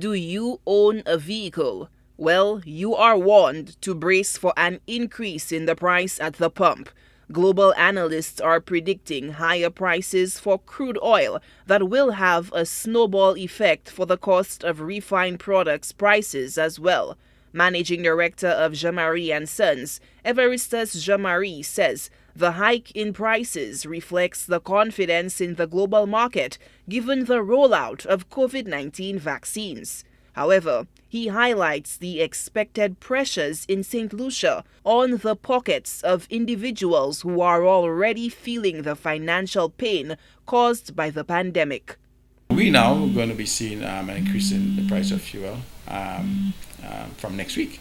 Do you own a vehicle? Well, you are warned to brace for an increase in the price at the pump. Global analysts are predicting higher prices for crude oil that will have a snowball effect for the cost of refined products prices as well. Managing Director of Jean-Marie & Sons, Evaristus Jean-Marie, says the hike in prices reflects the confidence in the global market given the rollout of COVID-19 vaccines. However, he highlights the expected pressures in St. Lucia on the pockets of individuals who are already feeling the financial pain caused by the pandemic. We now are going to be seeing an increase in the price of fuel from next week.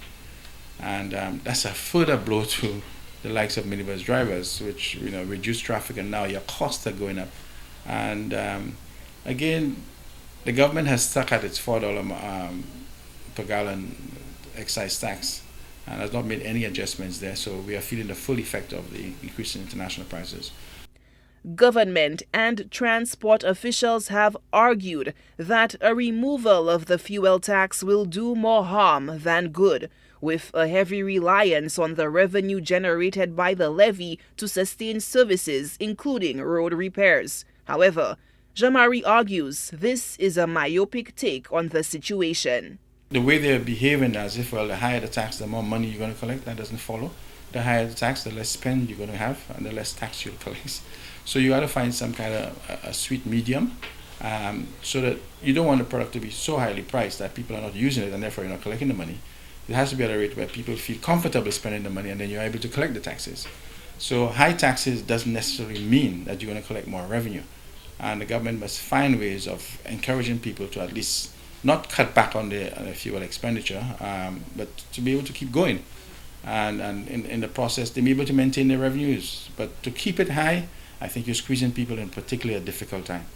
And that's a further blow to the likes of minibus drivers, which reduce traffic, and now your costs are going up. And again, the government has stuck at its $4 per gallon excise tax and has not made any adjustments there. So we are feeling the full effect of the increase in international prices. Government and transport officials have argued that a removal of the fuel tax will do more harm than good, with a heavy reliance on the revenue generated by the levy to sustain services, including road repairs. However, Jean-Marie argues this is a myopic take on the situation. The way they're behaving as if, well, the higher the tax, the more money you're going to collect, that doesn't follow. The higher the tax, the less spend you're going to have, and the less tax you'll collect. So you got to find some kind of a sweet medium, so that you don't want the product to be so highly priced that people are not using it and therefore you're not collecting the money. It has to be at a rate where people feel comfortable spending the money and then you're able to collect the taxes. So high taxes doesn't necessarily mean that you're going to collect more revenue. And the government must find ways of encouraging people to at least not cut back on the fuel expenditure, but to be able to keep going. And in the process, they may be able to maintain their revenues. But to keep it high, I think you're squeezing people in particularly a difficult time.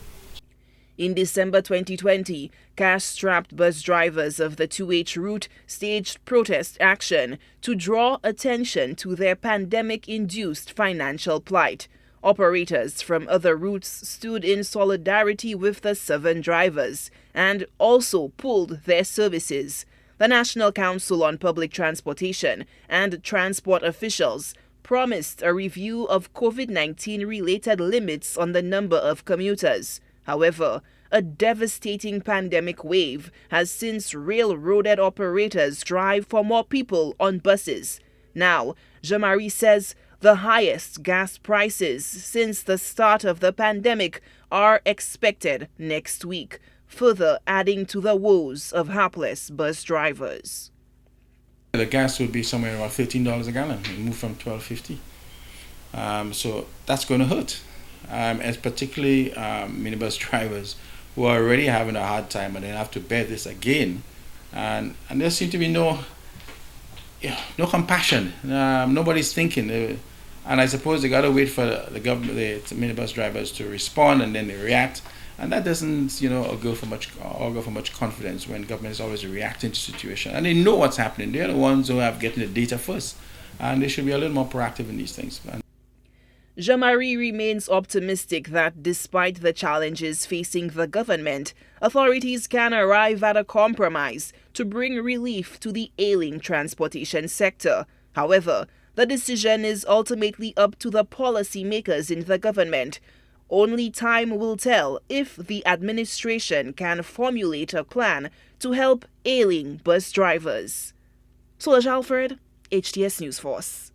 In December 2020, cash-strapped bus drivers of the 2H route staged protest action to draw attention to their pandemic-induced financial plight. Operators from other routes stood in solidarity with the Southern drivers and also pulled their services. The National Council on Public Transportation and transport officials promised a review of COVID-19 related limits on the number of commuters. However, a devastating pandemic wave has since railroaded operators drive for more people on buses. Now, Jean-Marie says the highest gas prices since the start of the pandemic are expected next week, further adding to the woes of hapless bus drivers. The gas will be somewhere around $13 a gallon. It moved from $12.50. So that's going to hurt. As particularly minibus drivers who are already having a hard time and they have to bear this again. And there seems to be no compassion. Nobody's thinking. And I suppose they got to wait for the government, the minibus drivers to respond, and then they react. And that doesn't, augur for much confidence when government is always reacting to situation. And they know what's happening. They're the ones who have getting the data first. And they should be a little more proactive in these things. Jean-Marie remains optimistic that despite the challenges facing the government, authorities can arrive at a compromise to bring relief to the ailing transportation sector. However, the decision is ultimately up to the policymakers in the government. Only time will tell if the administration can formulate a plan to help ailing bus drivers. Solange Alfred, HTS News Force.